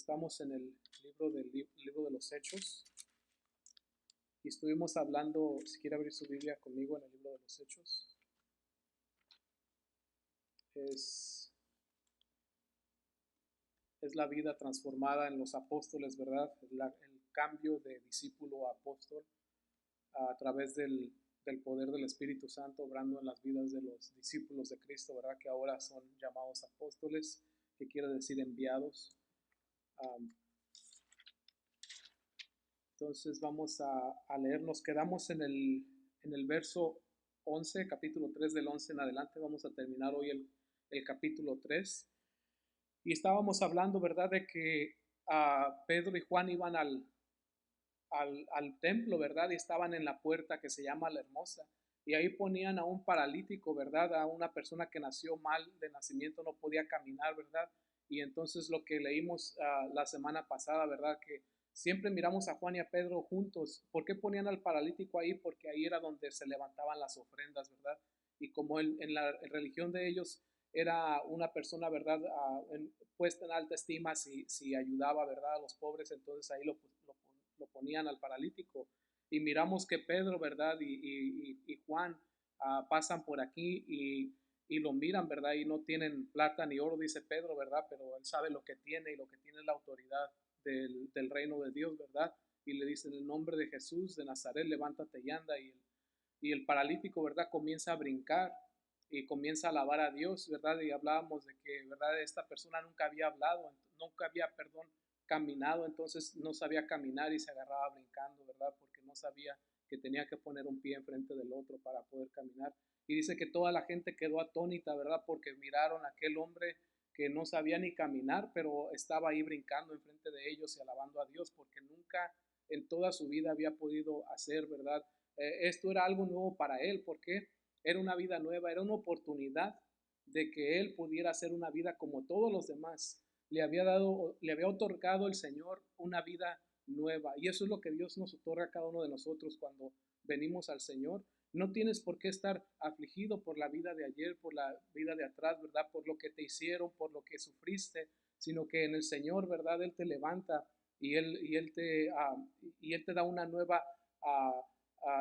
Estamos en el libro de los Hechos y estuvimos hablando, si quiere abrir su Biblia conmigo en el libro de los Hechos, es, es la vida transformada en los apóstoles, ¿verdad? El cambio de discípulo a apóstol a través del poder del Espíritu Santo obrando en las vidas de los discípulos de Cristo, ¿verdad? Que ahora son llamados apóstoles, que quiere decir enviados. Um, Entonces vamos a leer, nos quedamos en el verso 11, capítulo 3 del 11 en adelante, vamos a terminar hoy el capítulo 3. Y estábamos hablando, ¿verdad?, de que Pedro y Juan iban al templo, ¿verdad? Y estaban en la puerta que se llama La Hermosa. Y ahí ponían a un paralítico, ¿verdad? A una persona que nació mal de nacimiento, no podía caminar, ¿verdad? Y entonces lo que leímos la semana pasada, ¿verdad? Que siempre miramos a Juan y a Pedro juntos. ¿Por qué ponían al paralítico ahí? Porque ahí era donde se levantaban las ofrendas, ¿verdad? Y como en la religión de ellos era una persona, ¿verdad? Puesta en alta estima si ayudaba, ¿verdad? A los pobres, entonces ahí lo ponían al paralítico. Y miramos que Pedro, ¿verdad? Y Juan pasan por aquí y lo miran, ¿verdad? Y no tienen plata ni oro, dice Pedro, ¿verdad? Pero él sabe lo que tiene y lo que tiene es la autoridad del reino de Dios, ¿verdad? Y le dice, en el nombre de Jesús de Nazaret, levántate y anda. Y el paralítico, ¿verdad? Comienza a brincar y comienza a alabar a Dios, ¿verdad? Y hablábamos de que, ¿verdad? Esta persona nunca había hablado, nunca había, perdón, caminado, entonces no sabía caminar y se agarraba brincando, ¿verdad? Porque no sabía que tenía que poner un pie enfrente del otro para poder caminar. Y dice que toda la gente quedó atónita, ¿verdad? Porque miraron a aquel hombre que no sabía ni caminar, pero estaba ahí brincando enfrente de ellos y alabando a Dios, porque nunca en toda su vida había podido hacer, ¿verdad? Esto era algo nuevo para él, porque era una vida nueva, era una oportunidad de que él pudiera hacer una vida como todos los demás. Le había otorgado el Señor una vida nueva. Y eso es lo que Dios nos otorga a cada uno de nosotros cuando venimos al Señor. No tienes por qué estar afligido por la vida de ayer, por la vida de atrás, ¿verdad? Por lo que te hicieron, por lo que sufriste, sino que en el Señor, ¿verdad? Él te levanta y él te da una nueva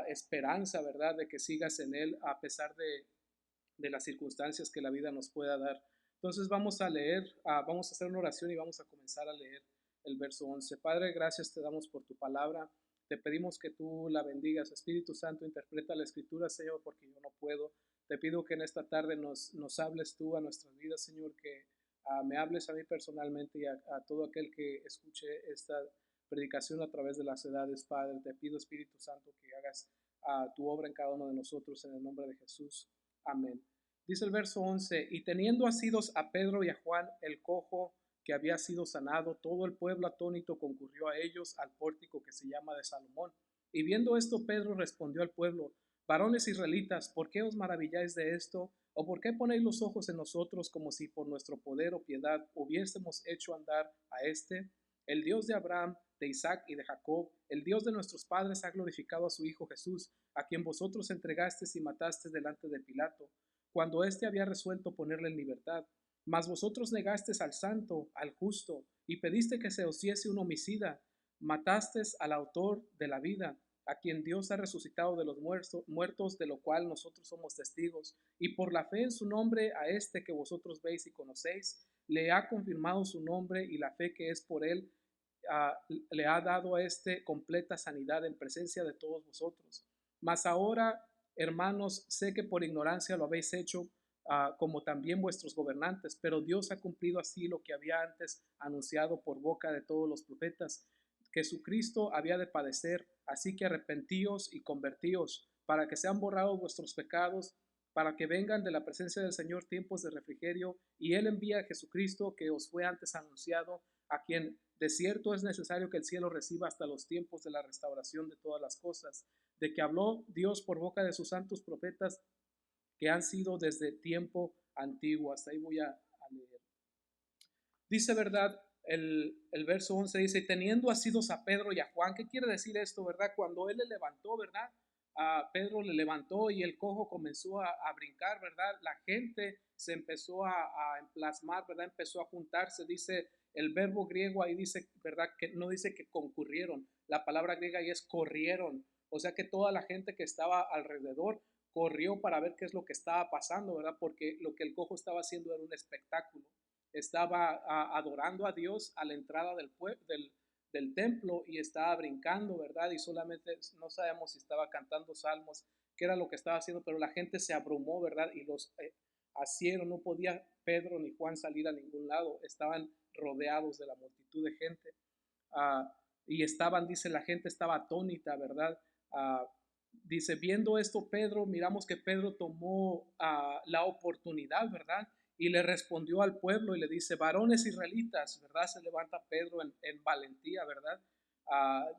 esperanza, ¿verdad? De que sigas en Él a pesar de las circunstancias que la vida nos pueda dar. Entonces vamos a leer, vamos a hacer una oración y vamos a comenzar a leer el verso 11. Padre, gracias te damos por tu palabra. Te pedimos que tú la bendigas. Espíritu Santo, interpreta la escritura, Señor, porque yo no puedo. Te pido que en esta tarde nos hables tú a nuestras vidas, Señor, que me hables a mí personalmente y a todo aquel que escuche esta predicación a través de las edades, Padre. Te pido, Espíritu Santo, que hagas tu obra en cada uno de nosotros en el nombre de Jesús. Amén. Dice el verso 11, y teniendo asidos a Pedro y a Juan, el cojo que había sido sanado, todo el pueblo atónito concurrió a ellos al pórtico que se llama de Salomón. Y viendo esto, Pedro respondió al pueblo, varones israelitas, ¿por qué os maravilláis de esto? ¿O por qué ponéis los ojos en nosotros como si por nuestro poder o piedad hubiésemos hecho andar a este? El Dios de Abraham, de Isaac y de Jacob, el Dios de nuestros padres ha glorificado a su Hijo Jesús, a quien vosotros entregasteis y matasteis delante de Pilato, cuando éste había resuelto ponerle en libertad. Mas vosotros negasteis al santo, al justo, y pediste que se os diese un homicida. Matasteis al autor de la vida, a quien Dios ha resucitado de los muertos, de lo cual nosotros somos testigos. Y por la fe en su nombre, a este que vosotros veis y conocéis, le ha confirmado su nombre, y la fe que es por él le ha dado a este completa sanidad en presencia de todos vosotros. Mas ahora, hermanos, sé que por ignorancia lo habéis hecho, como también vuestros gobernantes, pero Dios ha cumplido así lo que había antes anunciado por boca de todos los profetas, que Jesucristo había de padecer, así que arrepentíos y convertíos, para que sean borrados vuestros pecados, para que vengan de la presencia del Señor tiempos de refrigerio, y Él envía a Jesucristo, que os fue antes anunciado, a quien de cierto es necesario que el cielo reciba hasta los tiempos de la restauración de todas las cosas, de que habló Dios por boca de sus santos profetas que han sido desde tiempo antiguo. Hasta ahí voy a leer. Dice, ¿verdad? El verso 11 dice, teniendo asidos a Pedro y a Juan, ¿qué quiere decir esto, verdad? Cuando él le levantó, ¿verdad? Pedro le levantó y el cojo comenzó a brincar, ¿verdad? La gente se empezó a emplasmar, ¿verdad? Empezó a juntarse, dice el verbo griego ahí, dice, ¿verdad? Que no dice que concurrieron, la palabra griega ahí es corrieron, o sea que toda la gente que estaba alrededor corrió para ver qué es lo que estaba pasando, ¿verdad? Porque lo que el cojo estaba haciendo era un espectáculo, estaba adorando a Dios a la entrada del templo y estaba brincando, ¿verdad? Y solamente no sabemos si estaba cantando salmos, qué era lo que estaba haciendo, pero la gente se abrumó, ¿verdad? Y los asieron, no podía Pedro ni Juan salir a ningún lado, estaban rodeados de la multitud de gente. Y estaban, dice, la gente estaba atónita, ¿verdad? Dice, viendo esto Pedro, miramos que Pedro tomó la oportunidad, ¿verdad? Y le respondió al pueblo y le dice, varones israelitas, ¿verdad? Se levanta Pedro en valentía, ¿verdad?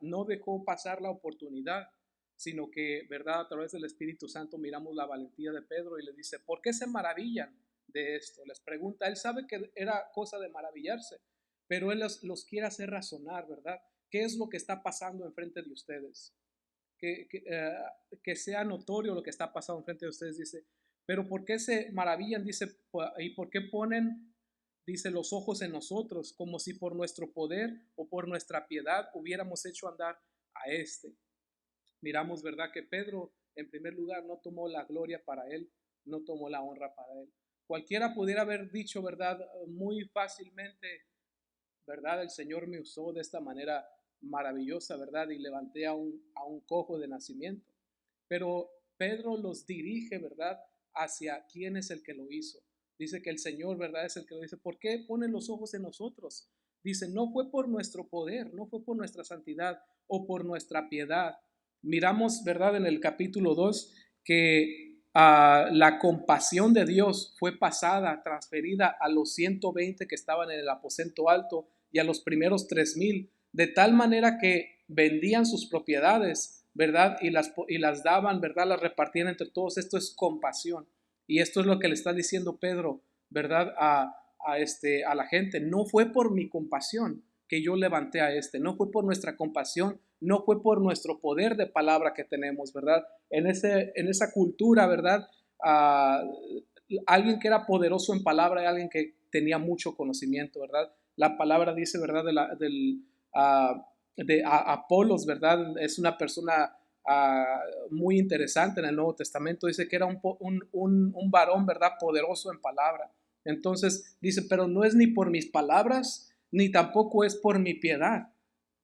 No dejó pasar la oportunidad, sino que, ¿verdad? A través del Espíritu Santo miramos la valentía de Pedro y le dice, ¿por qué se maravillan de esto? Les pregunta, él sabe que era cosa de maravillarse, pero él los quiere hacer razonar, ¿verdad? ¿Qué es lo que está pasando enfrente de ustedes? Que sea notorio lo que está pasando enfrente de ustedes, dice, pero ¿por qué se maravillan? Dice, ¿y por qué ponen, dice, los ojos en nosotros, como si por nuestro poder o por nuestra piedad hubiéramos hecho andar a este? Miramos, ¿verdad? Que Pedro, en primer lugar, no tomó la gloria para él, no tomó la honra para él. Cualquiera pudiera haber dicho, ¿verdad? Muy fácilmente, ¿verdad? El Señor me usó de esta manera maravillosa, ¿verdad? Y levanté a un cojo de nacimiento. Pero Pedro los dirige, ¿verdad? Hacia quién es el que lo hizo. Dice que el Señor, ¿verdad? Es el que lo dice. ¿Por qué ponen los ojos en nosotros? Dice, no fue por nuestro poder, no fue por nuestra santidad o por nuestra piedad. Miramos, ¿verdad? En el capítulo 2 que la compasión de Dios fue pasada, transferida a los 120 que estaban en el aposento alto y a los primeros 3000, de tal manera que vendían sus propiedades, ¿verdad? Y las daban, ¿verdad? Las repartían entre todos. Esto es compasión. Y esto es lo que le está diciendo Pedro, ¿verdad? A la gente. No fue por mi compasión que yo levanté a este, no fue por nuestra compasión, no fue por nuestro poder de palabra que tenemos, ¿verdad? En esa cultura, ¿verdad? Alguien que era poderoso en palabra y alguien que tenía mucho conocimiento, ¿verdad? La palabra dice, ¿verdad? De Apolos, ¿verdad? Es una persona muy interesante en el Nuevo Testamento. Dice que era un varón, ¿verdad? Poderoso en palabra. Entonces dice, pero no es ni por mis palabras, ni tampoco es por mi piedad,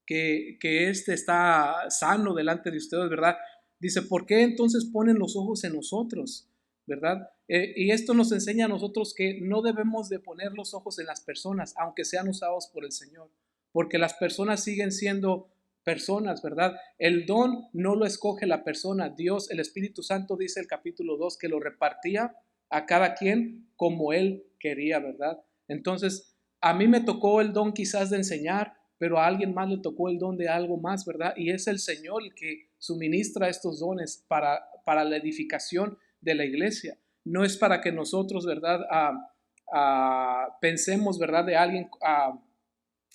que este está sano delante de ustedes, ¿verdad? Dice, ¿por qué entonces ponen los ojos en nosotros? ¿Verdad? Y esto nos enseña a nosotros que no debemos de poner los ojos en las personas, aunque sean usados por el Señor, porque las personas siguen siendo personas, ¿verdad? El don no lo escoge la persona, Dios, el Espíritu Santo, dice el capítulo 2, que lo repartía a cada quien como él quería, ¿verdad? Entonces, a mí me tocó el don quizás de enseñar, pero a alguien más le tocó el don de algo más, ¿verdad? Y es el Señor el que suministra estos dones para la edificación de la iglesia. No es para que nosotros, ¿verdad? Pensemos, ¿verdad? De alguien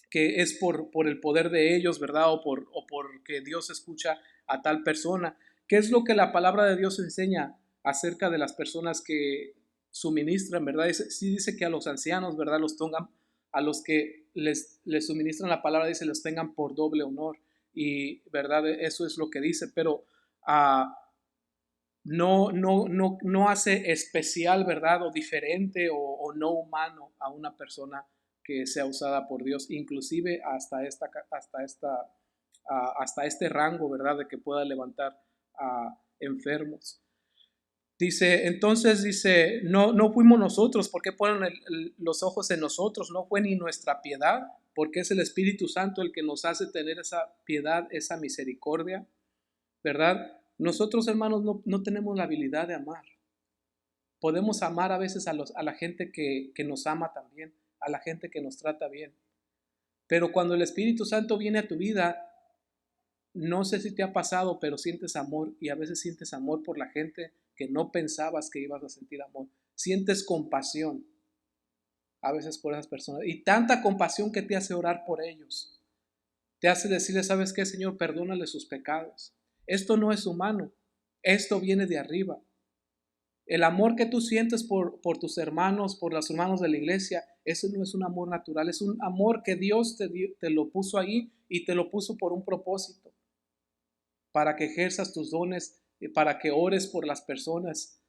que es por el poder de ellos, ¿verdad? O porque Dios escucha a tal persona. ¿Qué es lo que la palabra de Dios enseña acerca de las personas que suministran, ¿verdad? Sí dice que a los ancianos, ¿verdad? Los tengan, a los que les suministran la palabra, dice, los tengan por doble honor. Y, ¿verdad? Eso es lo que dice, pero no hace especial, ¿verdad? O diferente o no humano a una persona que sea usada por Dios, inclusive hasta este rango, ¿verdad? De que pueda levantar a enfermos. Dice, entonces dice, no fuimos nosotros, ¿por qué ponen los ojos en nosotros? No fue ni nuestra piedad, porque es el Espíritu Santo el que nos hace tener esa piedad, esa misericordia, ¿verdad? Nosotros, hermanos, no tenemos la habilidad de amar. Podemos amar a veces a la gente que nos ama también, a la gente que nos trata bien. Pero cuando el Espíritu Santo viene a tu vida, no sé si te ha pasado, pero sientes amor y a veces sientes amor por la gente que no pensabas que ibas a sentir amor. Sientes compasión a veces por esas personas y tanta compasión que te hace orar por ellos. Te hace decirle, ¿sabes qué, Señor? Perdónale sus pecados. Esto no es humano. Esto viene de arriba. El amor que tú sientes por tus hermanos, por los hermanos de la iglesia, eso no es un amor natural, es un amor que Dios te lo puso ahí y te lo puso por un propósito, para que ejerzas tus dones, para que ores por las personas.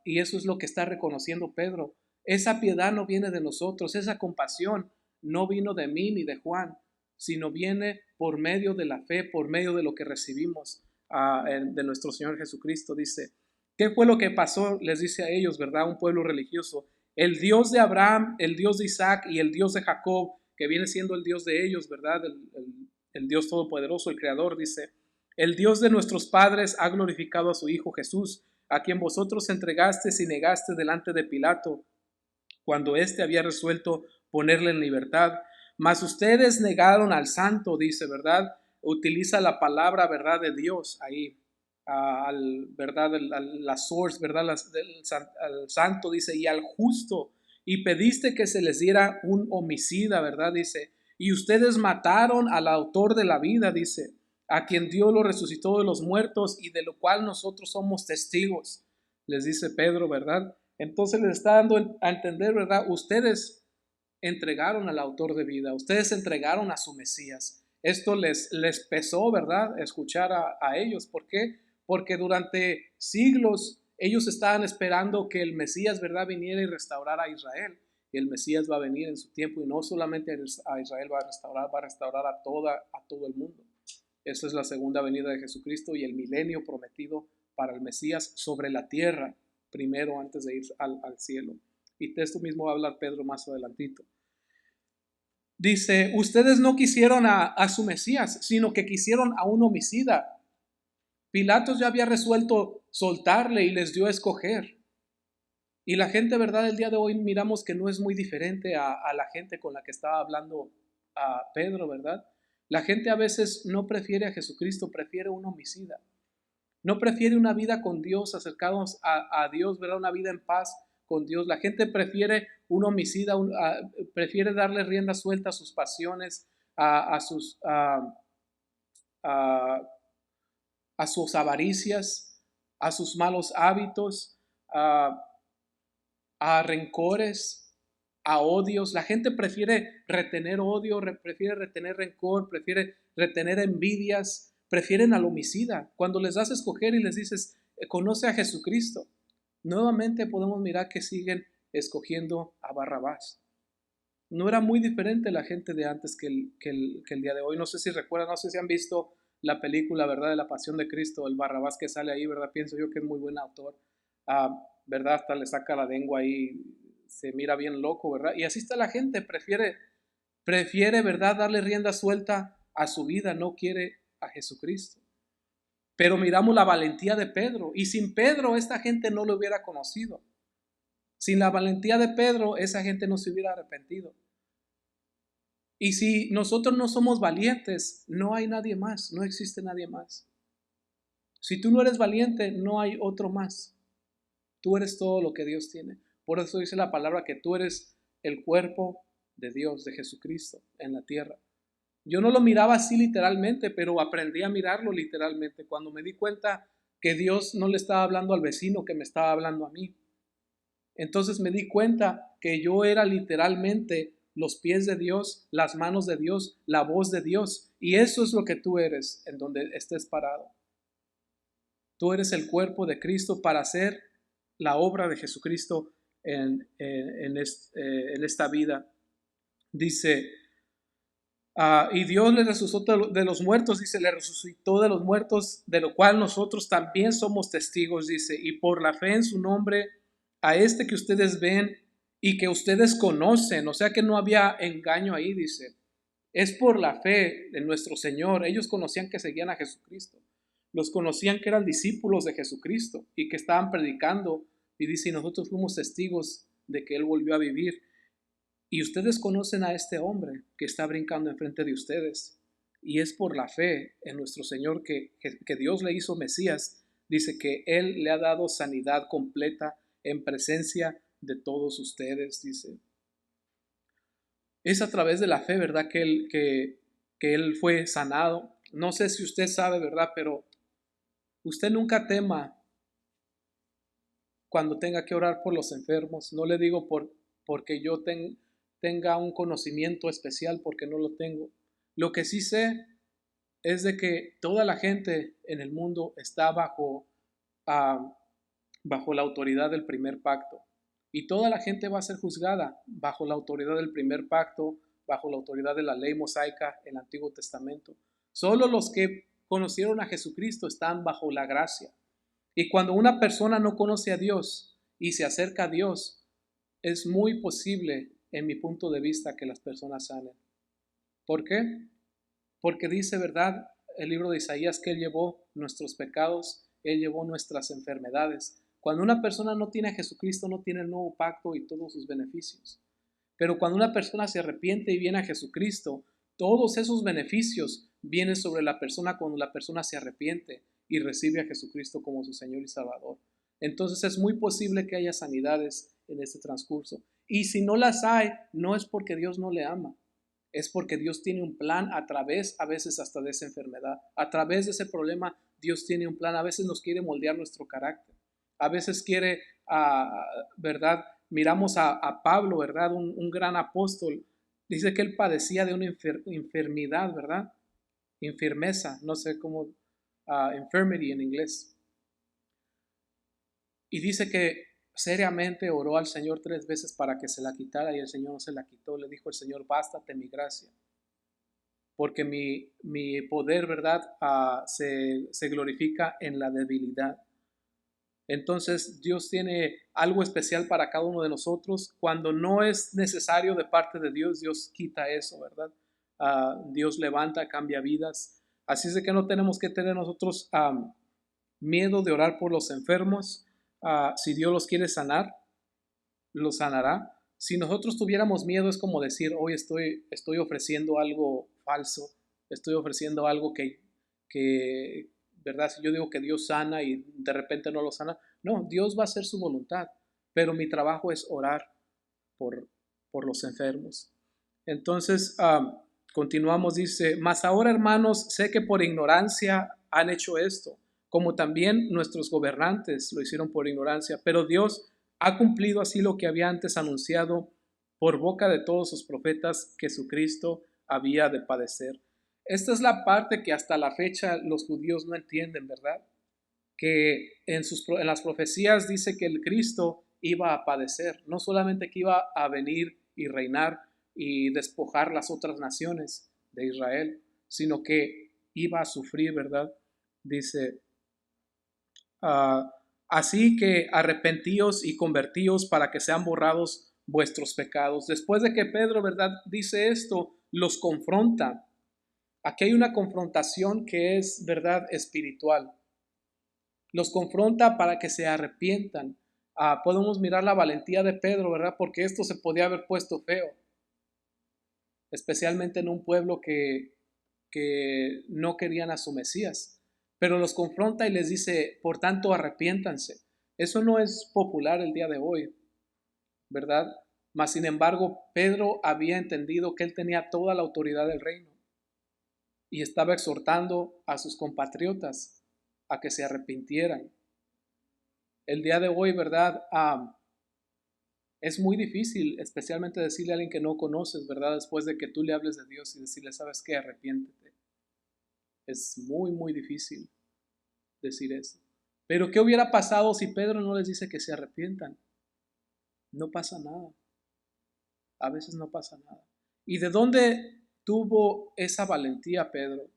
Y eso es lo que está reconociendo Pedro. Esa piedad no viene de nosotros, esa compasión no vino de mí ni de Juan, sino viene por medio de la fe, por medio de lo que recibimos de nuestro Señor Jesucristo. Dice, ¿qué fue lo que pasó? Les dice a ellos, ¿verdad? Un pueblo religioso. El Dios de Abraham, el Dios de Isaac y el Dios de Jacob, que viene siendo el Dios de ellos, ¿verdad? El Dios Todopoderoso, el Creador, dice, el Dios de nuestros padres ha glorificado a su Hijo Jesús, a quien vosotros entregasteis y negasteis delante de Pilato, cuando éste había resuelto ponerle en libertad. Mas ustedes negaron al santo, dice, ¿verdad? Utiliza la palabra, ¿verdad? De Dios ahí, ¿verdad? La source, ¿verdad? Al santo, dice, y al justo, y pediste que se les diera un homicida, ¿verdad? Dice, y ustedes mataron al autor de la vida, dice, a quien Dios lo resucitó de los muertos y de lo cual nosotros somos testigos, les dice Pedro, ¿verdad? Entonces les está dando a entender, ¿verdad? Ustedes entregaron al autor de vida, ustedes entregaron a su Mesías. Esto les pesó, ¿verdad? Escuchar a ellos. ¿Por qué? Porque durante siglos ellos estaban esperando que el Mesías, ¿verdad?, viniera y restaurara a Israel. Y el Mesías va a venir en su tiempo y no solamente a Israel va a restaurar a todo el mundo. Esta es la segunda venida de Jesucristo y el milenio prometido para el Mesías sobre la tierra, primero antes de ir al cielo. Y de esto mismo va a hablar Pedro más adelantito. Dice, ustedes no quisieron a su Mesías, sino que quisieron a un homicida. Pilatos ya había resuelto soltarle y les dio a escoger. Y la gente, ¿verdad? El día de hoy miramos que no es muy diferente a la gente con la que estaba hablando a Pedro, ¿verdad? La gente a veces no prefiere a Jesucristo, prefiere un homicida. No prefiere una vida con Dios, acercados a Dios, ¿verdad? Una vida en paz con Dios. La gente prefiere un homicida, prefiere darle rienda suelta a sus pasiones, a sus avaricias, a sus malos hábitos, a rencores, a odios. La gente prefiere retener odio, prefiere retener rencor, prefiere retener envidias, prefieren al homicida. Cuando les das a escoger y les dices, conoce a Jesucristo, nuevamente podemos mirar que siguen escogiendo a Barrabás. No era muy diferente la gente de antes que el día de hoy. No sé si recuerdan, no sé si han visto la película, ¿verdad?, de la Pasión de Cristo, el Barrabás que sale ahí, ¿verdad? Pienso yo que es muy buen autor. ¿Verdad? Hasta le saca la lengua ahí, se mira bien loco, ¿verdad? Y así está la gente, prefiere, ¿verdad?, darle rienda suelta a su vida, no quiere a Jesucristo. Pero miramos la valentía de Pedro, y sin Pedro esta gente no lo hubiera conocido. Sin la valentía de Pedro, esa gente no se hubiera arrepentido. Y si nosotros no somos valientes, no hay nadie más, no existe nadie más. Si tú no eres valiente, no hay otro más. Tú eres todo lo que Dios tiene. Por eso dice la palabra que tú eres el cuerpo de Dios, de Jesucristo en la tierra. Yo no lo miraba así literalmente, pero aprendí a mirarlo literalmente cuando me di cuenta que Dios no le estaba hablando al vecino, que me estaba hablando a mí. Entonces me di cuenta que yo era literalmente los pies de Dios, las manos de Dios, la voz de Dios. Y eso es lo que tú eres en donde estés parado. Tú eres el cuerpo de Cristo para hacer la obra de Jesucristo en esta vida. Dice, y Dios le resucitó de los muertos, dice, le resucitó de los muertos, de lo cual nosotros también somos testigos, dice, y por la fe en su nombre, a este que ustedes ven y que ustedes conocen, o sea que no había engaño ahí, dice, es por la fe en nuestro Señor. Ellos conocían que seguían a Jesucristo, los conocían que eran discípulos de Jesucristo y que estaban predicando, y dice, y nosotros fuimos testigos de que Él volvió a vivir. Y ustedes conocen a este hombre que está brincando enfrente de ustedes. Y es por la fe en nuestro Señor que Dios le hizo Mesías. Dice que Él le ha dado sanidad completa en presencia de todos ustedes, dice. Es a través de la fe, ¿verdad?, que él fue sanado. No sé si usted sabe, ¿verdad?, pero Usted nunca tema cuando tenga que orar por los enfermos. No le digo porque yo tenga un conocimiento especial, porque no lo tengo. Lo que sí sé es de que toda la gente en el mundo está bajo la autoridad del primer pacto. Y toda la gente va a ser juzgada bajo la autoridad del primer pacto, bajo la autoridad de la ley mosaica, el Antiguo Testamento. Solo los que conocieron a Jesucristo están bajo la gracia. Y cuando una persona no conoce a Dios y se acerca a Dios, es muy posible, en mi punto de vista, que las personas sanen. ¿Por qué? Porque dice, ¿verdad?, el libro de Isaías, que Él llevó nuestros pecados, Él llevó nuestras enfermedades. Cuando una persona no tiene a Jesucristo, no tiene el nuevo pacto y todos sus beneficios. Pero cuando una persona se arrepiente y viene a Jesucristo, todos esos beneficios vienen sobre la persona cuando la persona se arrepiente y recibe a Jesucristo como su Señor y Salvador. Entonces es muy posible que haya sanidades en este transcurso. Y si no las hay, no es porque Dios no le ama, es porque Dios tiene un plan a veces hasta de esa enfermedad. A través de ese problema, Dios tiene un plan. A veces nos quiere moldear nuestro carácter. A veces quiere, ¿verdad? Miramos a Pablo, ¿verdad? Un gran apóstol. Dice que él padecía de una enfermedad, ¿verdad? Infirmeza, no sé cómo, infirmity en inglés. Y dice que seriamente oró al Señor 3 veces para que se la quitara y el Señor no se la quitó. Le dijo el Señor, bástate mi gracia, porque mi poder, ¿verdad? Se glorifica en la debilidad. Entonces Dios tiene algo especial para cada uno de nosotros. Cuando no es necesario de parte de Dios, Dios quita eso, ¿verdad? Dios levanta, cambia vidas. Así es de que no tenemos que tener nosotros miedo de orar por los enfermos. Si Dios los quiere sanar, los sanará. Si nosotros tuviéramos miedo, es como decir, hoy estoy ofreciendo algo falso, estoy ofreciendo algo que, ¿verdad? Si yo digo que Dios sana y de repente no lo sana, no, Dios va a hacer su voluntad, pero mi trabajo es orar por los enfermos. Entonces, continuamos, dice, mas ahora, hermanos, sé que por ignorancia han hecho esto, como también nuestros gobernantes lo hicieron por ignorancia, pero Dios ha cumplido así lo que había antes anunciado por boca de todos sus profetas, que su Cristo había de padecer. Esta es la parte que hasta la fecha los judíos no entienden, ¿verdad? Que en las profecías dice que el Cristo iba a padecer, no solamente que iba a venir y reinar y despojar las otras naciones de Israel, sino que iba a sufrir, ¿verdad? Dice, así que arrepentíos y convertíos para que sean borrados vuestros pecados. Después de que Pedro, ¿verdad?, dice esto, los confronta. Aquí hay una confrontación que es, ¿verdad?, espiritual. Los confronta para que se arrepientan. Podemos mirar la valentía de Pedro, ¿verdad? Porque esto se podía haber puesto feo, especialmente en un pueblo que no querían a su Mesías. Pero los confronta y les dice, por tanto, arrepiéntanse. Eso no es popular el día de hoy, ¿verdad? Mas, sin embargo, Pedro había entendido que él tenía toda la autoridad del reino y estaba exhortando a sus compatriotas a que se arrepintieran. El día de hoy, ¿verdad? Es muy difícil, especialmente decirle a alguien que no conoces, ¿verdad? Después de que tú le hables de Dios y decirle, ¿sabes qué? Arrepiéntete. Es muy, muy difícil decir eso. Pero ¿qué hubiera pasado si Pedro no les dice que se arrepientan? No pasa nada. A veces no pasa nada. ¿Y de dónde tuvo esa valentía Pedro?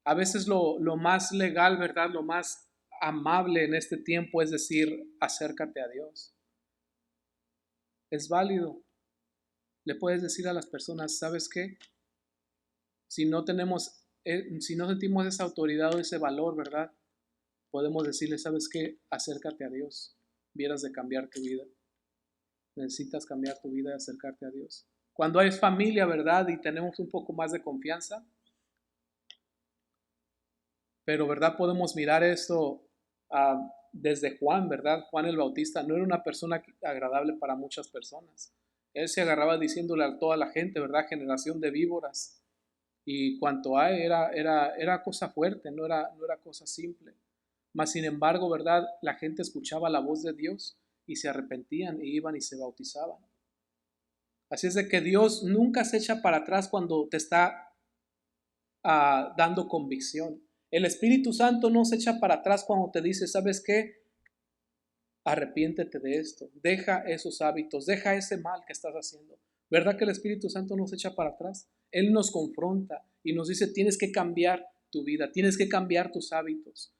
A veces lo más legal, ¿verdad? Lo más amable en este tiempo es decir, acércate a Dios. Es válido. Le puedes decir a las personas, ¿sabes qué? Si no si no sentimos esa autoridad o ese valor, ¿verdad? Podemos decirle, ¿sabes qué? Acércate a Dios. Vieras de cambiar tu vida. Necesitas cambiar tu vida y acercarte a Dios. Cuando hay familia, ¿verdad? Y tenemos un poco más de confianza, pero, ¿verdad? Podemos mirar esto desde Juan, ¿verdad? Juan el Bautista no era una persona agradable para muchas personas. Él se agarraba diciéndole a toda la gente, ¿verdad? Generación de víboras. Y cuanto hay, era cosa fuerte, no era cosa simple. Mas sin embargo, ¿verdad? La gente escuchaba la voz de Dios y se arrepentían e iban y se bautizaban. Así es de que Dios nunca se echa para atrás cuando te está dando convicción. El Espíritu Santo no se echa para atrás cuando te dice, ¿sabes qué? Arrepiéntete de esto, deja esos hábitos, deja ese mal que estás haciendo. ¿Verdad que el Espíritu Santo no se echa para atrás? Él nos confronta y nos dice, tienes que cambiar tu vida, tienes que cambiar tus hábitos,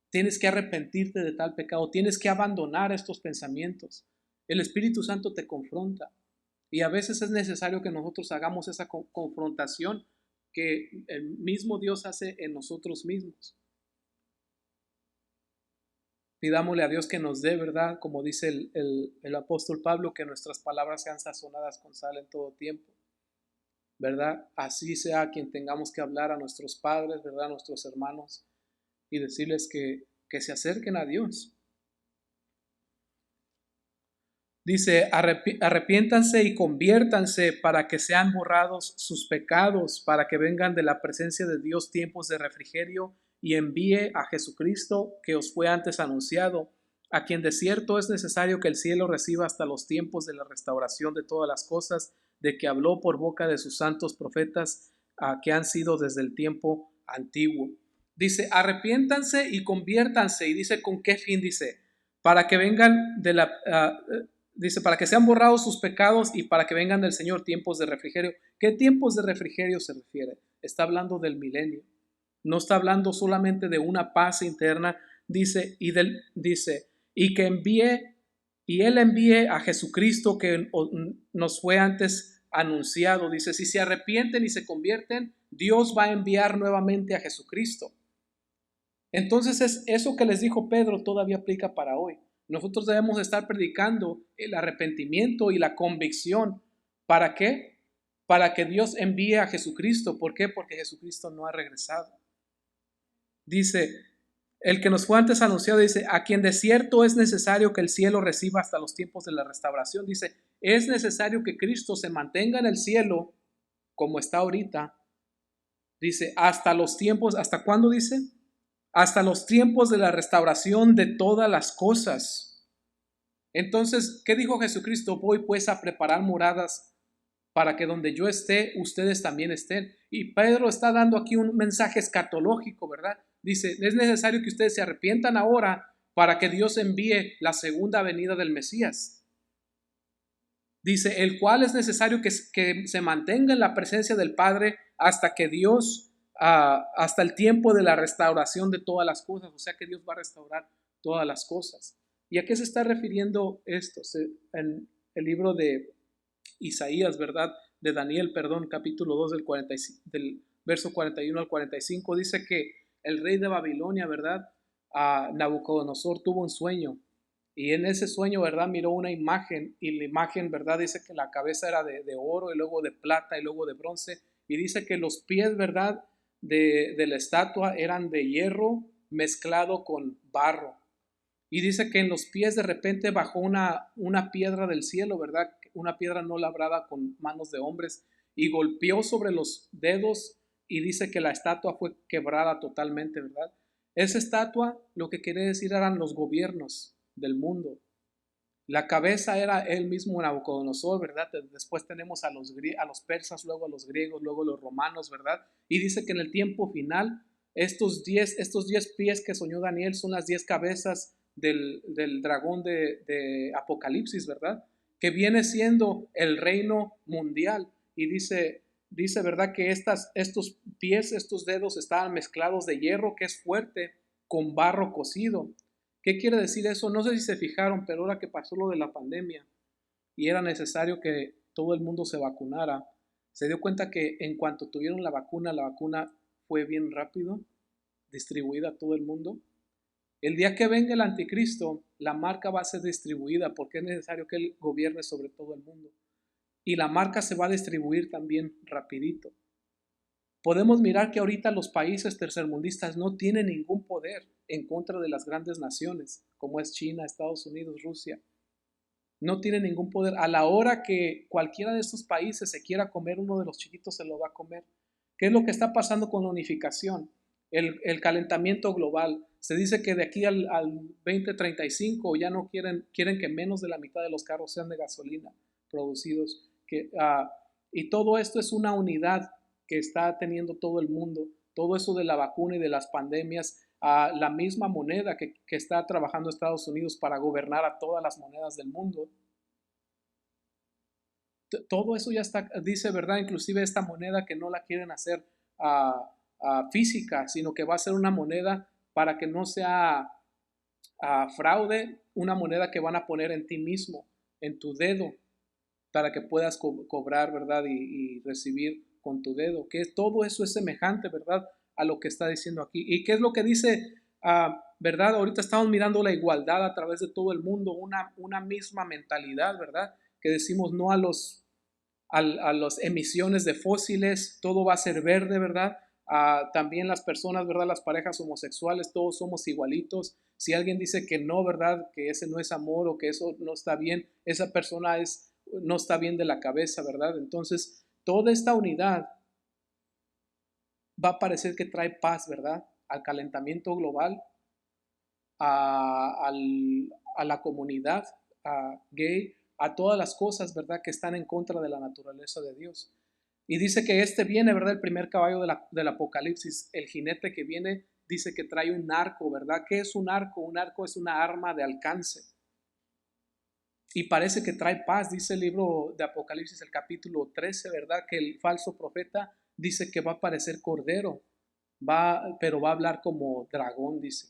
tienes que arrepentirte de tal pecado, tienes que abandonar estos pensamientos. El Espíritu Santo te confronta y a veces es necesario que nosotros hagamos esa confrontación que el mismo Dios hace en nosotros mismos. Pidámosle a Dios que nos dé, ¿verdad? Como dice el apóstol Pablo, que nuestras palabras sean sazonadas con sal en todo tiempo, ¿verdad? Así sea a quien tengamos que hablar, a nuestros padres, ¿verdad? A nuestros hermanos, y decirles que se acerquen a Dios. Dice, arrepiéntanse y conviértanse para que sean borrados sus pecados, para que vengan de la presencia de Dios tiempos de refrigerio y envíe a Jesucristo que os fue antes anunciado, a quien de cierto es necesario que el cielo reciba hasta los tiempos de la restauración de todas las cosas, de que habló por boca de sus santos profetas, que han sido desde el tiempo antiguo. Dice, arrepiéntanse y conviértanse, y dice, ¿con qué fin? Dice, para que vengan de la... dice, para que sean borrados sus pecados y para que vengan del Señor tiempos de refrigerio. ¿Qué tiempos de refrigerio se refiere? Está hablando del milenio. No está hablando solamente de una paz interna. Dice, y que envíe, y Él envíe a Jesucristo que nos fue antes anunciado. Dice, si se arrepienten y se convierten, Dios va a enviar nuevamente a Jesucristo. Entonces es eso que les dijo Pedro todavía aplica para hoy. Nosotros debemos estar predicando el arrepentimiento y la convicción. ¿Para qué? Para que Dios envíe a Jesucristo. ¿Por qué? Porque Jesucristo no ha regresado. Dice, el que nos fue antes anunciado, dice, a quien de cierto es necesario que el cielo reciba hasta los tiempos de la restauración. Dice, es necesario que Cristo se mantenga en el cielo como está ahorita. Dice, hasta los tiempos, ¿hasta cuándo dice? Hasta los tiempos de la restauración de todas las cosas. Entonces, ¿qué dijo Jesucristo? Voy pues a preparar moradas para que donde yo esté, ustedes también estén. Y Pedro está dando aquí un mensaje escatológico, ¿verdad? Dice, es necesario que ustedes se arrepientan ahora para que Dios envíe la segunda venida del Mesías. Dice, el cual es necesario que se mantenga en la presencia del Padre hasta que Dios, hasta el tiempo de la restauración de todas las cosas. O sea que Dios va a restaurar todas las cosas. ¿Y a qué se está refiriendo esto? En el libro de Isaías, ¿verdad? De Daniel, perdón, capítulo 2 del verso 41 al 45, dice que el rey de Babilonia, ¿verdad? Nabucodonosor tuvo un sueño. Y en ese sueño, ¿verdad? Miró una imagen y la imagen, ¿verdad? Dice que la cabeza era de oro y luego de plata y luego de bronce. Y dice que los pies, ¿verdad? De la estatua eran de hierro mezclado con barro. Y dice que en los pies de repente bajó una piedra del cielo, ¿verdad? Una piedra no labrada con manos de hombres y golpeó sobre los dedos y dice que la estatua fue quebrada totalmente, ¿verdad? Esa estatua lo que quiere decir eran los gobiernos del mundo. La cabeza era él mismo Nabucodonosor, ¿verdad? Después tenemos a los persas, luego a los griegos, luego a los romanos, ¿verdad? Y dice que en el tiempo final, estos 10 pies que soñó Daniel son las 10 cabezas del dragón de Apocalipsis, ¿verdad? Que viene siendo el reino mundial. Y dice, ¿verdad? Que estos pies, estos dedos estaban mezclados de hierro que es fuerte con barro cocido. ¿Qué quiere decir eso? No sé si se fijaron, pero ahora que pasó lo de la pandemia y era necesario que todo el mundo se vacunara, se dio cuenta que en cuanto tuvieron la vacuna fue bien rápido, distribuida a todo el mundo. El día que venga el anticristo, la marca va a ser distribuida porque es necesario que él gobierne sobre todo el mundo. Y la marca se va a distribuir también rapidito. Podemos mirar que ahorita los países tercermundistas no tienen ningún poder en contra de las grandes naciones, como es China, Estados Unidos, Rusia. No tienen ningún poder. A la hora que cualquiera de estos países se quiera comer, uno de los chiquitos se lo va a comer. ¿Qué es lo que está pasando con la unificación? El calentamiento global. Se dice que de aquí al 2035 ya no quieren que menos de la mitad de los carros sean de gasolina producidos. Y todo esto es una unidad que está teniendo todo el mundo. Todo eso de la vacuna y de las pandemias, la misma moneda que está trabajando Estados Unidos para gobernar a todas las monedas del mundo. Todo eso ya está, dice, ¿verdad? Inclusive esta moneda que no la quieren hacer física, sino que va a ser una moneda para que no sea fraude, una moneda que van a poner en ti mismo, en tu dedo, para que puedas cobrar, ¿verdad? Y recibir con tu dedo, que todo eso es semejante, ¿verdad? A lo que está diciendo aquí. ¿Y qué es lo que dice, verdad? Ahorita estamos mirando la igualdad a través de todo el mundo, una misma mentalidad, ¿verdad? Que decimos no a las emisiones de fósiles, todo va a ser verde, ¿verdad? También las personas, ¿verdad? Las parejas homosexuales, todos somos igualitos. Si alguien dice que no, ¿verdad? Que ese no es amor o que eso no está bien, esa persona no está bien de la cabeza, ¿verdad? Entonces, toda esta unidad va a parecer que trae paz, ¿verdad? Al calentamiento global, a, a la comunidad gay, a todas las cosas, ¿verdad? Que están en contra de la naturaleza de Dios. Y dice que viene, ¿verdad? El primer caballo del Apocalipsis, el jinete que viene, dice que trae un arco, ¿verdad? ¿Qué es un arco? Un arco es una arma de alcance. Y parece que trae paz, dice el libro de Apocalipsis, el capítulo 13, ¿verdad? Que el falso profeta dice que va a parecer cordero, pero va a hablar como dragón, dice.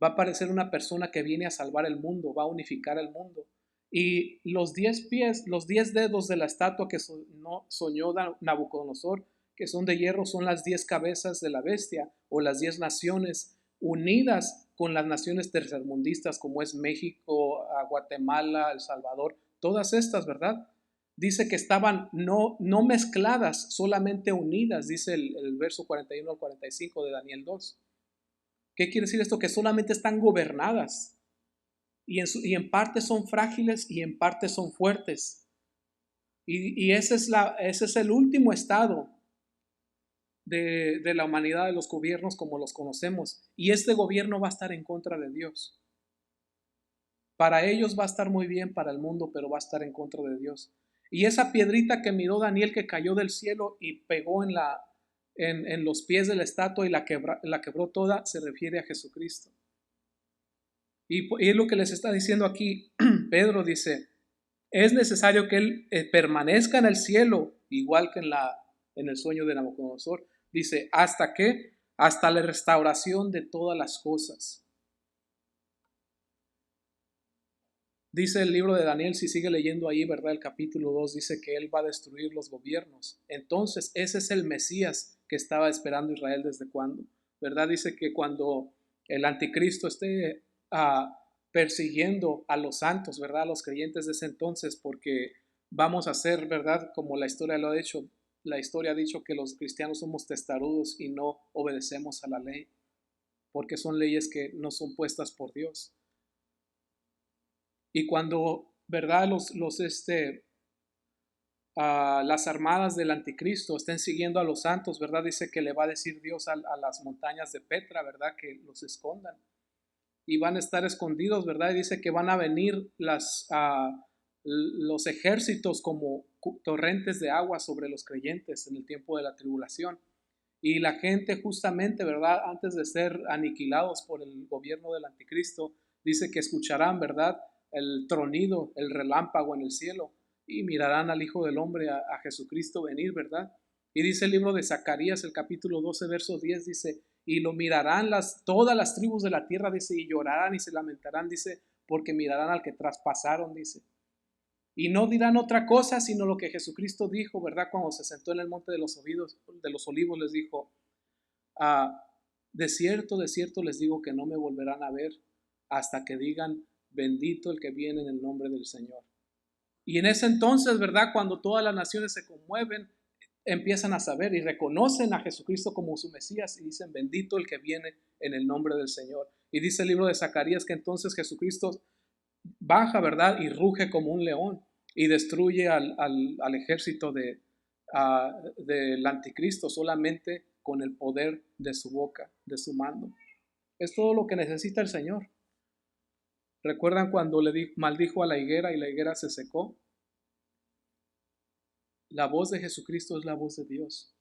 Va a parecer una persona que viene a salvar el mundo, va a unificar el mundo. Y los 10 pies, los 10 dedos de la estatua que soñó Nabucodonosor, que son de hierro, son las 10 cabezas de la bestia o las 10 naciones unidas con las naciones tercermundistas como es México, Guatemala, El Salvador, todas estas, ¿verdad? Dice que estaban no mezcladas, solamente unidas, dice el verso 41 al 45 de Daniel 2. ¿Qué quiere decir esto? Que solamente están gobernadas y en parte son frágiles y en parte son fuertes. Y ese es el último estado de la humanidad, de los gobiernos como los conocemos. Y este gobierno va a estar en contra de Dios. Para ellos va a estar muy bien, para el mundo, pero va a estar en contra de Dios. Y esa piedrita que miró Daniel que cayó del cielo y pegó en los pies de la estatua y la quebró toda, se refiere a Jesucristo. Y es lo que les está diciendo aquí. Pedro dice, es necesario que Él permanezca en el cielo, igual que en el sueño de Nabucodonosor. Dice, ¿hasta qué? Hasta la restauración de todas las cosas. Dice el libro de Daniel, si sigue leyendo ahí, ¿verdad? El capítulo 2 dice que Él va a destruir los gobiernos. Entonces, ese es el Mesías que estaba esperando Israel desde cuándo, ¿verdad? Dice que cuando el anticristo esté persiguiendo a los santos, ¿verdad? A los creyentes de ese entonces, porque vamos a ser, ¿verdad? Como la historia lo ha dicho, la historia ha dicho que los cristianos somos testarudos y no obedecemos a la ley, porque son leyes que no son puestas por Dios. Y cuando, ¿verdad? Las armadas del anticristo estén siguiendo a los santos, ¿verdad? Dice que le va a decir Dios a las montañas de Petra, ¿verdad? Que los escondan. Y van a estar escondidos, ¿verdad? Y dice que van a venir los ejércitos como torrentes de agua sobre los creyentes en el tiempo de la tribulación. Y la gente justamente, ¿verdad? Antes de ser aniquilados por el gobierno del anticristo, dice que escucharán, ¿verdad? El tronido, el relámpago en el cielo y mirarán al Hijo del Hombre, a Jesucristo venir, ¿verdad? Y dice el libro de Zacarías, el capítulo 12, verso 10, dice, y lo mirarán todas las tribus de la tierra, dice, y llorarán y se lamentarán, dice, porque mirarán al que traspasaron, dice. Y no dirán otra cosa, sino lo que Jesucristo dijo, ¿verdad? Cuando se sentó en el monte de los olivos les dijo, de cierto les digo que no me volverán a ver hasta que digan, bendito el que viene en el nombre del Señor. Y en ese entonces, ¿verdad? Cuando todas las naciones se conmueven, empiezan a saber y reconocen a Jesucristo como su Mesías y dicen, bendito el que viene en el nombre del Señor. Y dice el libro de Zacarías que entonces Jesucristo baja, ¿verdad? Y ruge como un león y destruye al ejército del anticristo solamente con el poder de su boca, de su mando. Es todo lo que necesita el Señor. ¿Recuerdan cuando maldijo a la higuera y la higuera se secó? La voz de Jesucristo es la voz de Dios.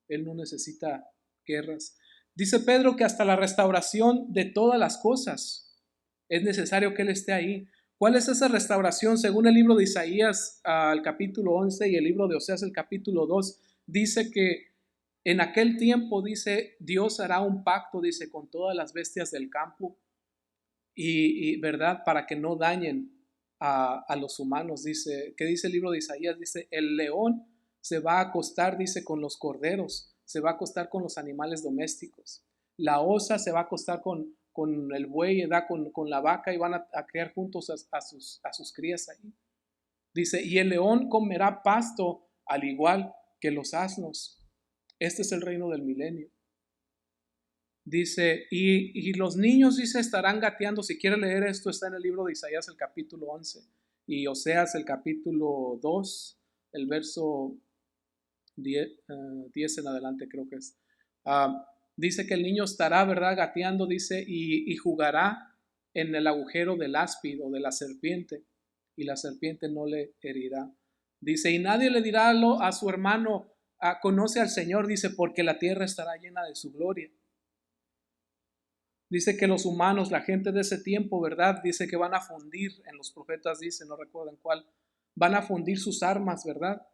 Él no necesita guerras. Dice Pedro que hasta la restauración de todas las cosas es necesario que Él esté ahí. ¿Cuál es esa restauración? Según el libro de Isaías, el capítulo 11 y el libro de Oseas, el capítulo 2, dice que en aquel tiempo, dice, Dios hará un pacto, dice, con todas las bestias del campo ¿verdad? Para que no dañen a los humanos. Dice, ¿qué dice el libro de Isaías? Dice, el león se va a acostar, dice, con los corderos, se va a acostar con los animales domésticos. La osa se va a acostar con el buey, ¿verdad? Con la vaca y van a criar juntos a sus crías ahí. Dice, y el león comerá pasto al igual que los asnos. Este es el reino del milenio. Dice, y los niños, dice, estarán gateando. Si quiere leer esto, está en el libro de Isaías, el capítulo 11, y Oseas, el capítulo 2, el verso 10 en adelante, creo que es. Dice que el niño estará, ¿verdad?, gateando, dice, y jugará en el agujero del áspid o de la serpiente, y la serpiente no le herirá. Dice, y nadie le dirá a su hermano, conoce al Señor, dice, porque la tierra estará llena de su gloria. Dice que los humanos, la gente de ese tiempo, ¿verdad? Dice que van a fundir, en los profetas dice, no recuerdo en cuál, van a fundir sus armas, ¿verdad?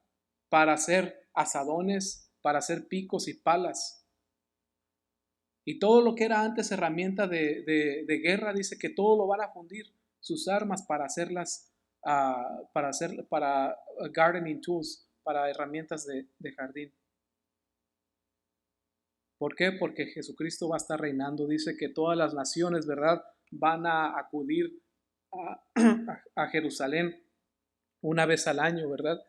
Para hacer asadones, para hacer picos y palas. Y todo lo que era antes herramienta de guerra, dice que todo lo van a fundir, sus armas para hacerlas, para gardening tools, para herramientas de jardín. ¿Por qué? Porque Jesucristo va a estar reinando. Dice que todas las naciones, ¿verdad?, van a acudir a Jerusalén una vez al año, ¿verdad?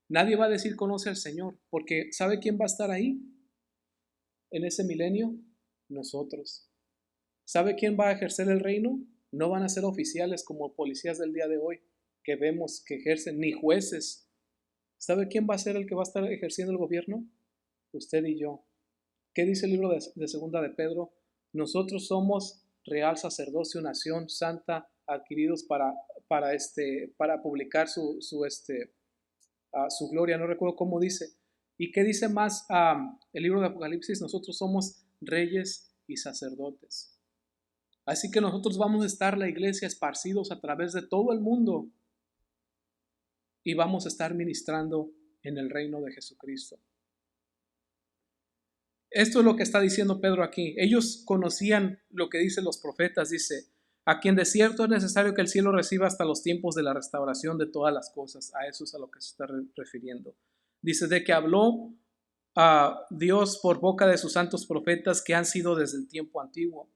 Nadie va a decir conoce al Señor, porque ¿sabe quién va a estar ahí en ese milenio? Nosotros. ¿Sabe quién va a ejercer el reino? No van a ser oficiales como policías del día de hoy, que vemos que ejercen, ni jueces. ¿Sabe quién va a ser el que va a estar ejerciendo el gobierno? Usted y yo. ¿Qué dice el libro de Segunda de Pedro? Nosotros somos real sacerdocio, nación santa, adquiridos para publicar su gloria. No recuerdo cómo dice. ¿Y qué dice más el libro de Apocalipsis? Nosotros somos reyes y sacerdotes. Así que nosotros vamos a estar, la iglesia, esparcidos a través de todo el mundo y vamos a estar ministrando en el reino de Jesucristo. Esto es lo que está diciendo Pedro aquí. Ellos conocían lo que dicen los profetas. Dice, a quien de cierto es necesario que el cielo reciba hasta los tiempos de la restauración de todas las cosas. A eso es a lo que se está refiriendo. Dice, de que habló a Dios por boca de sus santos profetas que han sido desde el tiempo antiguo.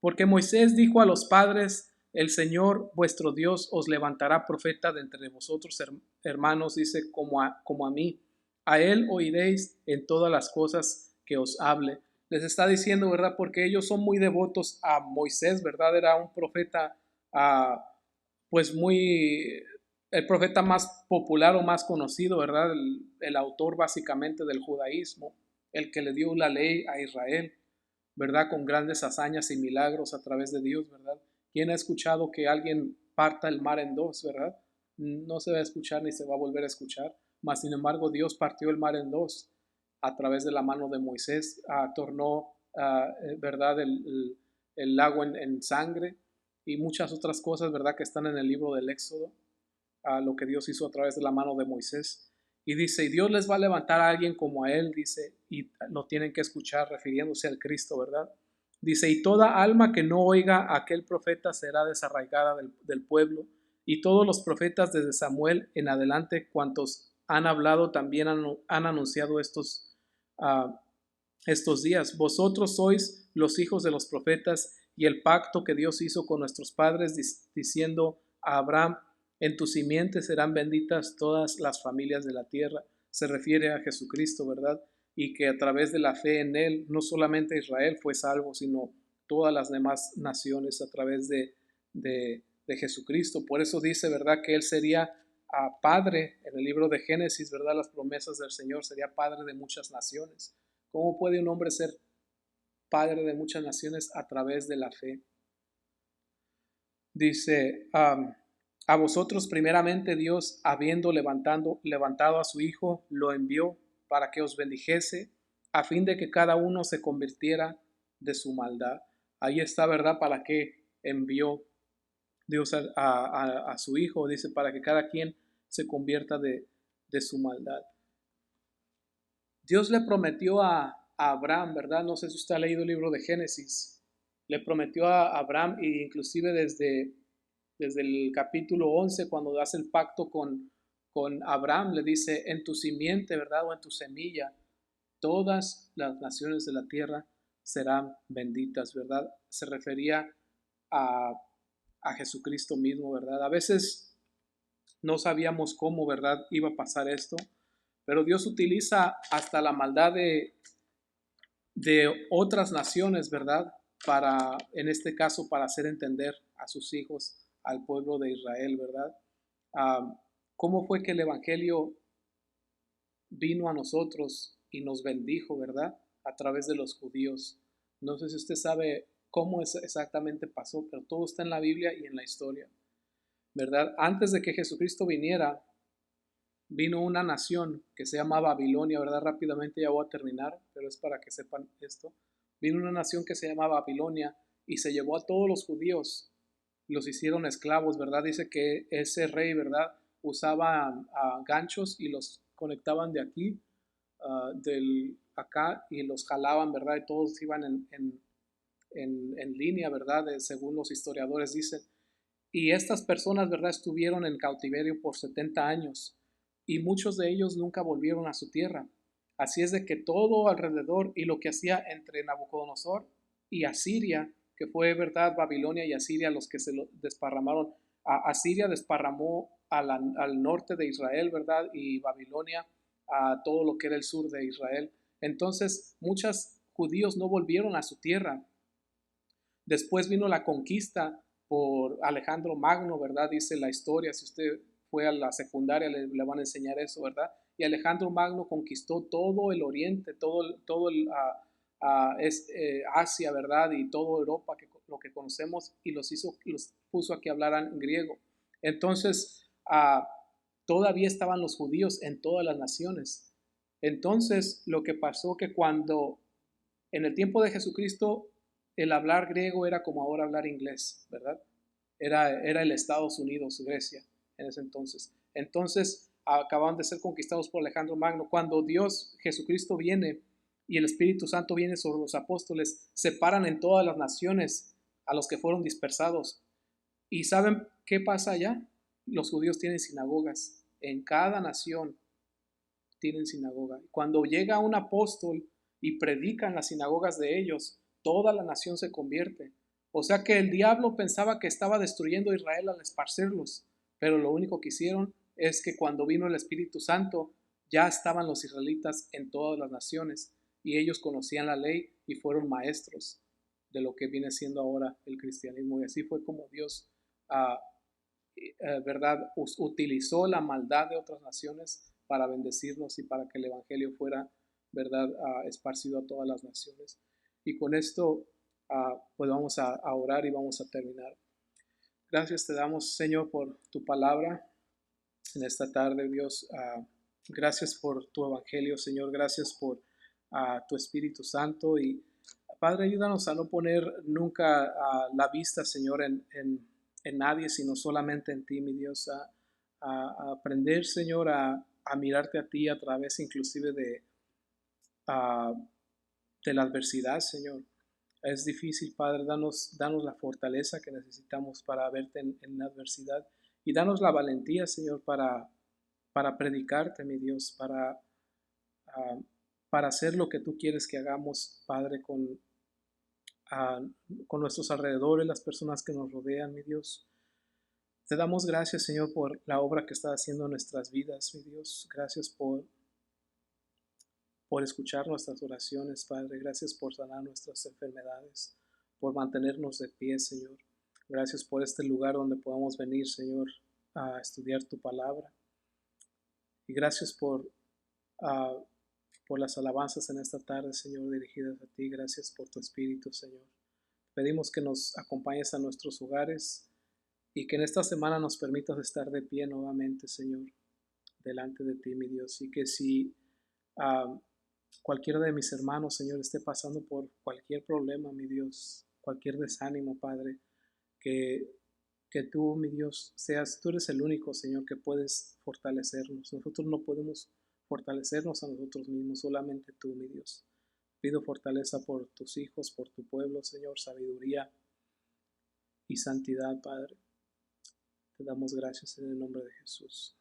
Porque Moisés dijo a los padres, el Señor vuestro Dios os levantará profeta de entre vosotros, hermanos, dice, como a mí. A él oiréis en todas las cosas que os hable. Les está diciendo, ¿verdad? Porque ellos son muy devotos a Moisés, ¿verdad? Era un profeta, pues el profeta más popular o más conocido, ¿verdad? El autor básicamente del judaísmo, el que le dio la ley a Israel, ¿verdad? Con grandes hazañas y milagros a través de Dios, ¿verdad? ¿Quién ha escuchado que alguien parta el mar en dos, ¿verdad? No se va a escuchar ni se va a volver a escuchar, mas sin embargo Dios partió el mar en dos a través de la mano de Moisés, tornó, ¿verdad?, el lago en sangre y muchas otras cosas, ¿verdad?, que están en el libro del Éxodo, lo que Dios hizo a través de la mano de Moisés. Y dice, y Dios les va a levantar a alguien como a él, dice, y lo tienen que escuchar refiriéndose al Cristo, ¿verdad? Dice, y toda alma que no oiga a aquel profeta será desarraigada del pueblo. Y todos los profetas desde Samuel en adelante, cuantos han hablado, también han anunciado estos días. Vosotros sois los hijos de los profetas y el pacto que Dios hizo con nuestros padres, diciendo a Abraham, en tu simiente serán benditas todas las familias de la tierra. Se refiere a Jesucristo, ¿verdad? Y que a través de la fe en Él, no solamente Israel fue salvo, sino todas las demás naciones a través de Jesucristo. Por eso dice, ¿verdad?, que Él sería padre, en el libro de Génesis, ¿verdad?, las promesas del Señor, sería padre de muchas naciones. ¿Cómo puede un hombre ser Padre de muchas naciones a través de la fe. Dice, a vosotros primeramente Dios, habiendo levantado a su Hijo, lo envió para que os bendijese, a fin de que cada uno se convirtiera de su maldad. Ahí está, ¿verdad? Para qué envió Dios a su Hijo, dice, para que cada quien se convierta de su maldad. Dios le prometió a Abraham, ¿verdad? No sé si usted ha leído el libro de Génesis. Le prometió a Abraham, e inclusive desde el capítulo 11, cuando hace el pacto con Abraham, le dice, en tu simiente, ¿verdad? O en tu semilla, todas las naciones de la tierra serán benditas, ¿verdad? Se refería a, a Jesucristo mismo, ¿verdad? A veces no sabíamos cómo, ¿verdad? Iba a pasar esto, pero Dios utiliza hasta la maldad de otras naciones, ¿verdad? Para, en este caso, para hacer entender a sus hijos, al pueblo de Israel, ¿verdad? ¿Cómo fue que el Evangelio vino a nosotros y nos bendijo, ¿verdad? A través de los judíos. No sé si usted sabe cómo exactamente pasó, pero todo está en la Biblia y en la historia, ¿verdad? Antes de que Jesucristo viniera, vino una nación que se llama Babilonia, ¿verdad? Rápidamente ya voy a terminar, pero es para que sepan esto. Vino una nación que se llama Babilonia y se llevó a todos los judíos, los hicieron esclavos, ¿verdad? Dice que ese rey, ¿verdad? Usaba ganchos y los conectaban de aquí, del acá, y los jalaban, ¿verdad? Y todos iban en línea, ¿verdad? Según los historiadores dicen. Y estas personas, ¿verdad? Estuvieron en cautiverio por 70 años y muchos de ellos nunca volvieron a su tierra. Así es de que todo alrededor y lo que hacía entre Nabucodonosor y Asiria, que fue, ¿verdad? Babilonia y Asiria los que se lo desparramaron. Asiria desparramó al norte de Israel, ¿verdad? Y Babilonia a todo lo que era el sur de Israel. Entonces, muchos judíos no volvieron a su tierra. Después vino la conquista por Alejandro Magno, ¿verdad? Dice la historia, si usted fue a la secundaria le van a enseñar eso, ¿verdad? Y Alejandro Magno conquistó todo el oriente, todo el Asia, ¿verdad? Y toda Europa, lo que conocemos, y los puso a que hablaran griego. Entonces, todavía estaban los judíos en todas las naciones. Entonces, lo que pasó que cuando en el tiempo de Jesucristo el hablar griego era como ahora hablar inglés, ¿verdad? Era el Estados Unidos, Grecia, en ese entonces. Entonces acababan de ser conquistados por Alejandro Magno. Cuando Dios, Jesucristo viene y el Espíritu Santo viene sobre los apóstoles, separan en todas las naciones a los que fueron dispersados. ¿Y saben qué pasa allá? Los judíos tienen sinagogas. En cada nación tienen sinagoga. Cuando llega un apóstol y predica en las sinagogas de ellos, toda la nación se convierte. O sea que el diablo pensaba que estaba destruyendo a Israel al esparcerlos, pero lo único que hicieron es que cuando vino el Espíritu Santo, ya estaban los israelitas en todas las naciones y ellos conocían la ley y fueron maestros de lo que viene siendo ahora el cristianismo. Y así fue como Dios, ¿verdad?, utilizó la maldad de otras naciones para bendecirnos y para que el Evangelio fuera, ¿verdad?, esparcido a todas las naciones. Y con esto, pues vamos a orar y vamos a terminar. Gracias te damos, Señor, por tu palabra en esta tarde, Dios. Gracias por tu Evangelio, Señor. Gracias por tu Espíritu Santo. Y, Padre, ayúdanos a no poner nunca la vista, Señor, en nadie, sino solamente en ti, mi Dios. A aprender, Señor, a mirarte a ti a través inclusive de la adversidad, Señor. Es difícil, Padre, danos la fortaleza que necesitamos para verte en la adversidad y danos la valentía, Señor, para predicarte, mi Dios, para hacer lo que tú quieres que hagamos, Padre, con nuestros alrededores, las personas que nos rodean, mi Dios. Te damos gracias, Señor, por la obra que estás haciendo en nuestras vidas, mi Dios. Gracias por escuchar nuestras oraciones, Padre. Gracias por sanar nuestras enfermedades, por mantenernos de pie, Señor. Gracias por este lugar donde podamos venir, Señor, a estudiar tu palabra. Y gracias por por las alabanzas en esta tarde, Señor, dirigidas a ti. Gracias por tu Espíritu, Señor. Pedimos que nos acompañes a nuestros hogares y que en esta semana nos permitas estar de pie nuevamente, Señor, delante de ti, mi Dios. Y que si cualquiera de mis hermanos, Señor, esté pasando por cualquier problema, mi Dios, cualquier desánimo, Padre, que, que tú, mi Dios, tú eres el único, Señor, que puedes fortalecernos. Nosotros no podemos fortalecernos a nosotros mismos, solamente tú, mi Dios. Pido fortaleza por tus hijos, por tu pueblo, Señor, sabiduría y santidad, Padre. Te damos gracias en el nombre de Jesús.